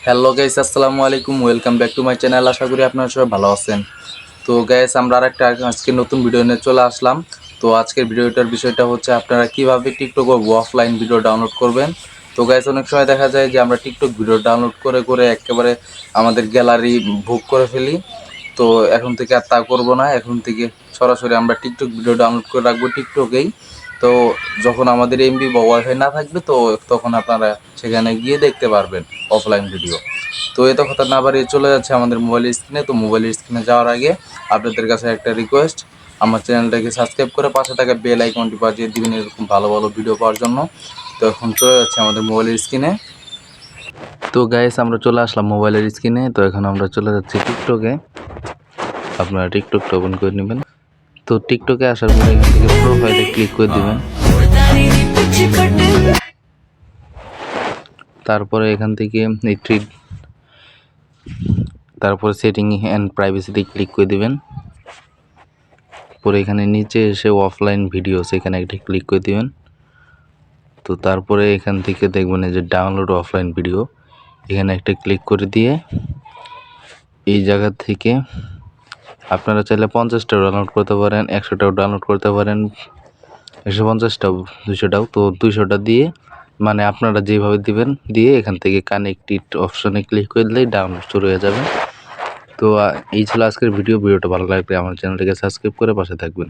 Hello guys, আসসালামু আলাইকুম। Welcome back to my channel. আশা করি আপনারা সবাই ভালো আছেন। তো গাইস, আমরা আরেকটা আজকে নতুন ভিডিও নিয়ে চলে আসলাম। তো আজকের ভিডিওটার বিষয়টা হচ্ছে আপনারা কিভাবে টিকটক ও অফলাইন ভিডিও ডাউনলোড করবেন। তো গাইস, অনেক সময় দেখা যায় যে আমরা টিকটক ভিডিও ডাউনলোড করে করে একেবারে আমাদের গ্যালারি বুক করে ফেলি। তো এখন থেকে আর তা করব না। এখন থেকে সরাসরি আমরা টিকটক ভিডিও ডাউনলোড করে রাখবো টিকটকেই। তো যখন আমাদের এমবি বা ওয়াইফাই না থাকবে, তো তখন আপনারা সেখানে গিয়ে দেখতে পারবেন অফলাইন ভিডিও। তো এত কথা না বাড়িয়ে চলে যাচ্ছে আমাদের মোবাইলের স্ক্রিনে। তো মোবাইলের স্ক্রিনে যাওয়ার আগে আপনাদের কাছে একটা রিকোয়েস্ট, আমার চ্যানেলটাকে সাবস্ক্রাইব করে পাশে থাকা বেল আইকনটি বাজিয়ে দিবেন এরকম ভালো ভালো ভিডিও পাওয়ার জন্য। তো এখন চলে যাচ্ছে আমাদের মোবাইলের স্ক্রিনে। তো গাইস, আমরা চলে আসলাম মোবাইলের স্ক্রিনে। তো এখন আমরা চলে যাচ্ছি টিকটকে। আপনারা টিকটকটা ওপেন করে নেবেন। তো টিকটকে আসার পরে এখান থেকে প্রোফাইলে ক্লিক করে দিবেন। তারপরে এখান থেকে তারপরে সেটিং অ্যান্ড প্রাইভেসিতে ক্লিক করে দিবেন। পরে এখানে নিচে এসে অফলাইন ভিডিও সেখানে একটা ক্লিক করে দিবেন। তো তারপরে এখান থেকে দেখবেন যে ডাউনলোড অফলাইন ভিডিও, এখানে একটা ক্লিক করে দিয়ে এই জায়গা থেকে আপনারা চাইলে 50টাও ডাউনলোড করতে পারেন, 100টাও ডাউনলোড করতে পারেন, 150টাও, 200টাও। তো 200টা দিয়ে মানে আপনারা যেভাবে দিবেন দিয়ে এখান থেকে কানেক্টেড অপশনে ক্লিক করে দিলেই ডাউনলোড শুরু হয়ে যাবে। তো এই ছিল আজকের ভিডিওটা ভালো লাগলে আমার চ্যানেলটাকে সাবস্ক্রাইব করে পাশে থাকবেন।